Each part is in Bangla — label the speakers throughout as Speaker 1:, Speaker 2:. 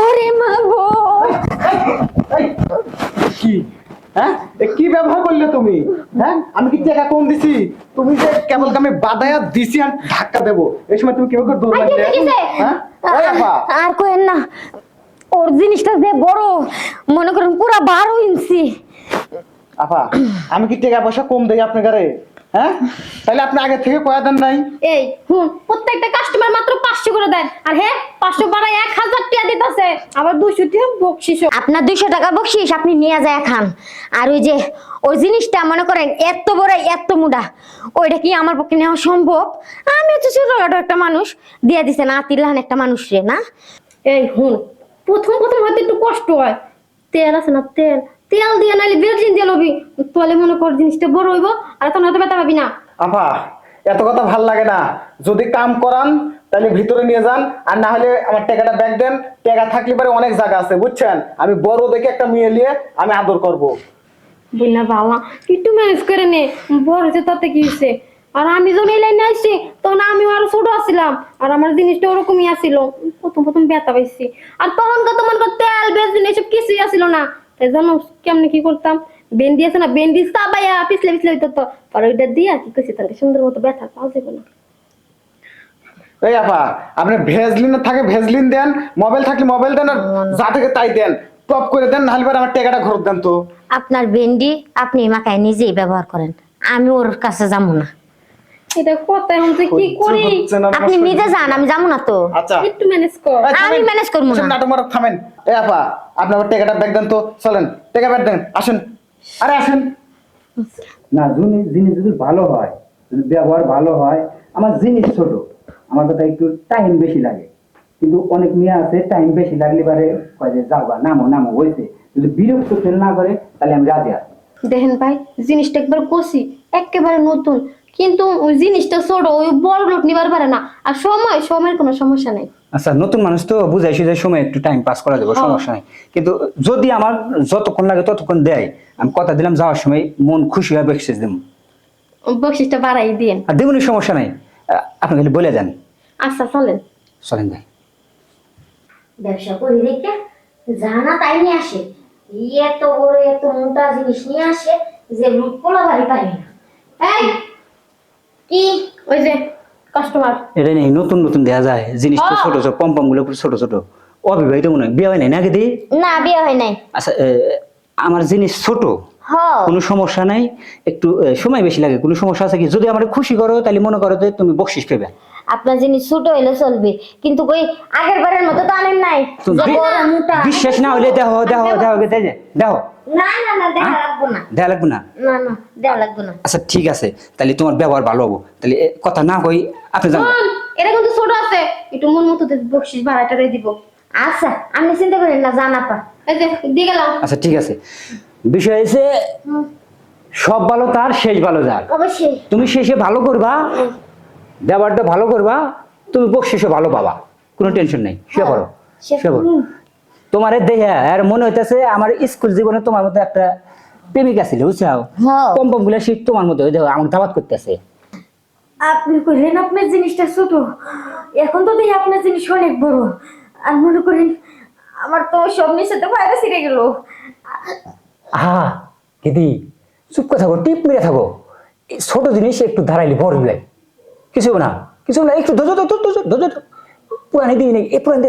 Speaker 1: ওরে মা গো,
Speaker 2: কি হ্যাঁ কি ব্যবহার করলে তুমি? হ্যাঁ আমি কি টাকা কম দিছি? তুমি যে কেবল আমি বাদায়া দিছি আর ধাক্কা দেবো, এই সময় তুমি কিভাবে দৌড় মারলে? হ্যাঁ ওই আপা
Speaker 1: আর কোয়েন না, ওর জিনিসটা যে বড়, মনে করেন পুরা 12 ইঞ্চি।
Speaker 2: আপা আমি কি টাকা পয়সা কম দেই আপনার ঘরে? হ্যাঁ তাহলে আপনি আগে থেকে কয়া দেন নাই?
Speaker 3: এই প্রত্যেকটা কাস্টমার মাত্র 500 করে দেন, আর 500 বাড়ায় 1000 টাকা দিতেছে, আবার 200 টাকা বকশিশ।
Speaker 1: আপনার 200 টাকা বকশিস আপনি নিয়ে যায় খান। আর ওই জিনিসটা মনে করেন এত বড় এত মুডা, ওইটা কি আমার পক্ষে নেওয়া সম্ভব? আমি হচ্ছে ছোটখাটো একটা মানুষ, দিয়ে দিছে না তিলহান একটা মানুষ রে না।
Speaker 3: এই প্রথম হয়তো একটু কষ্ট হয়, তেল আছে না, তেল দিয়ে নাইলে বেলজিন দিয়ে লবি, তাহলে মনে কর জিনিসটা বড় হইব, আর তখন হয়তো ব্যথা পাবি না।
Speaker 2: আপা এত কথা ভাল লাগে না, যদি কাম করান তাহলে ভিতরে নিয়ে যান, আর না হলে আমার টাকাটা ব্যাক দেন। টাকা থাকলে পরে অনেক জায়গা আছে বুঝছেন, আমি বড় দেখে একটা মেয়ে নিয়ে আমি আদর করব।
Speaker 3: বুঝনা বাবা একটু ম্যানেজ করে নে, বড় হচ্ছে তাতে কি হয়েছে। আর আমি যখন এই লাইনে আসছি তখন আমিও আরো ছোট আছিলাম, আর আমার জিনিসটা ওরকমই আসছিল, প্রথম ব্যথা পাইছি। আর তখন কত মনে কর তেল বেঞ্জিন এসব কিছুই আসছিল না, তাই জানো কেমনে কি করতাম, বেন্ডি আছে না, বেন্ডি চাবাইয়া পিছলে হইতো, তো আর ওইটা দিয়া কি করছি তাহলে সুন্দর মতো ব্যথা পাওয়া যাবে না।
Speaker 2: এই আপা আপনি ভেজলিন থাকে ভেজলিন দেন, মোবাইল থাকলে মোবাইল দেন, আর যা থেকে তাই দেন, টপ করে দেন, নাহলে পরে আমার টাকাটা ঘরত দেন তো।
Speaker 1: আপনার ভেন্ডি আপনি মাখায় নিজেই ব্যবহার করেন, আমি ওর কাছে যাবো না।
Speaker 3: এটা কথা এখন যে কি করি,
Speaker 1: আপনি নিজে যান, আমি যাবো না তো।
Speaker 2: আচ্ছা
Speaker 3: একটু ম্যানেজ কর।
Speaker 1: আমি ম্যানেজ করবো না।
Speaker 2: নাটক মারক থামেন। এই আপা আপনি আমার টাকাটা ব্যাক দেন তো, চলেন টাকা ব্যাক দেন, আসেন। আরে আসেন
Speaker 4: না, জিনিস যদি ভালো হয়, যদি ব্যবহার ভালো হয়, আমার জিনিস ছোট, আমার কথা একটু টাইম বেশি লাগে, কিন্তু অনেক মেয়ে আছে টাইম বেশি লাগলে পারে কয় যে যাবা নামো হয়েছে, যদি বিরক্ত ফেল না করে তাহলে আমি রাজি আছি।
Speaker 3: দেখেন ভাই জিনিসটা একবার কষি একেবারে নতুন, কিন্তু ওই জিনিসটা ছোট, ওই বড় লোক নিবার পারে না। আর সময়ের কোনো সমস্যা নেই।
Speaker 4: আচ্ছা, নতুন মানুষ তো বুঝাইছি যে সময় একটু টাইম পাস করা যাবে, সমস্যা নেই, কিন্তু যদি আমার যতক্ষণ লাগে ততক্ষণ দেয়, আমি কথা দিলাম যাওয়ার সময় মন খুশি হয়ে বকশিস দেব,
Speaker 3: বকশিসটা বাড়াই দিন।
Speaker 4: আর দেবনি সমস্যা নাই, আপনি খালি বলে দেন।
Speaker 3: আচ্ছা চলেন।
Speaker 4: চলেন ভাই।
Speaker 1: ব্যবসা করি দেখে জানা তাই নিয়ে আসে, এত বড় এত মোটা জিনিস নিয়ে আসে যে লুট পোলা বাড়ি পারে না।
Speaker 3: এই
Speaker 1: কি
Speaker 3: ওই যে কাস্টমার,
Speaker 4: এটা নেই নতুন নতুন দেওয়া যায় জিনিস তো ছোট ছোট, পম্পম গুলো ছোট ছোট, অবিবাহিত মনে হয়, বিয়ে হয় নাই নাকি দি?
Speaker 1: না বিয়ে হয় নাই।
Speaker 4: আচ্ছা আমার জিনিস ছোট, কোনো সমস্যা নাই, একটু সময় বেশি লাগে, কোনো সমস্যা আছে কি? যদি আমার খুশি করো তাহলে মনে করো যে তুমি বকশিস পেবে।
Speaker 1: আপনার জিনিস ছোট হইলে চলবে, কিন্তু ওই আগের বারের মতো তো আনেন নাই যে বড় মোটা।
Speaker 4: বিশ্বাস না হলে দেখো দেখো।
Speaker 1: না দেখা লাগবো না।
Speaker 4: দেওয়া লাগবে না?
Speaker 1: না দেওয়া লাগবে না।
Speaker 4: আচ্ছা ঠিক আছে, তাহলে তোমার ব্যবহার ভালো হবো, তাহলে কথা না কই আপনি জানেন।
Speaker 3: এটা কিন্তু ছোট আছে, একটু মন মতো বকশিস ভাড়াটা দিয়ে দিব।
Speaker 1: আচ্ছা আপনি চিন্তা করেন না, জান আপা।
Speaker 3: এই যে দিয়ে গেলাম।
Speaker 4: আচ্ছা ঠিক আছে, বিষয় হচ্ছে সব ভালো তার শেষ ভালো যার।
Speaker 1: অবশ্যই
Speaker 4: তুমি শেষে ভালো করবা, ব্যবহারটা ভালো করবা, তুমি বকশিসে ভালো পাবা, কোনো টেনশন নেই। শুয়ে পড়ো, শুয়ে পড়ো। তোমার দেখে আর মনে হইতেছে আমার স্কুল জীবনে তোমার মতো একটা প্রেমিকা ছিল, বুঝছাও? পম্পম গুলা শীত তোমার মতো দেখো আমাকে দাবাত করতেছে।
Speaker 1: আপনি করেন আপনার জিনিসটা ছোট, এখন তো দেখি আপনার জিনিস অনেক বড়, আর মনে করেন আমার তো সব নিচেতে বাইরে ছিঁড়ে গেল।
Speaker 4: আহা দিদি চুপ কথা থাকো, টিপ মেরে থাকো, ছোট জিনিস একটু ধারাইলে বড় হয়ে যায়, কিছু না একটু ধৈর্য পুরানি দিই নেই, এই পুরান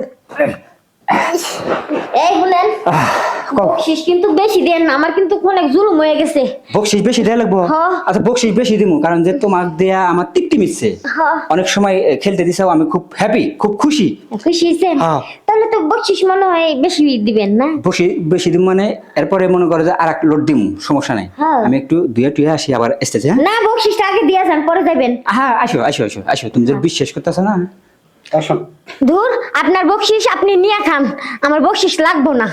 Speaker 1: এই বলেন বকশিস কিন্তু বেশি দেন না, আমার কিন্তু অনেক জুলুম হয়ে গেছে।
Speaker 4: বকশিস বেশি দেয়া লাগবো? আচ্ছা বকশিস বেশি দিমু, কারণ যে তোমার দেয়া আমার তৃপ্তি মিটছে, অনেক সময় খেলতে দিছাও, আমি খুব হ্যাপি, খুব খুশি।
Speaker 1: খুশি হয়েছেন? তাহলে তো বকশিস মনে হয় বেশি দিবেন না?
Speaker 4: বেশি দিম মানে এরপরে মনে করো যে আর এক লোড দিম, সমস্যা নাই, আমি একটু দুয়ে আসি আবার স্টেজে।
Speaker 1: না বকশিসটা আগে দিয়ে যান, পরে যাবেন।
Speaker 4: হ্যাঁ আসো, তুমি যে বিশ্বাস করতেছ না,
Speaker 2: আসুন।
Speaker 1: দূর আপনার বকশিস আপনি নিয়ে খান, আমার বকশিস লাগবো না।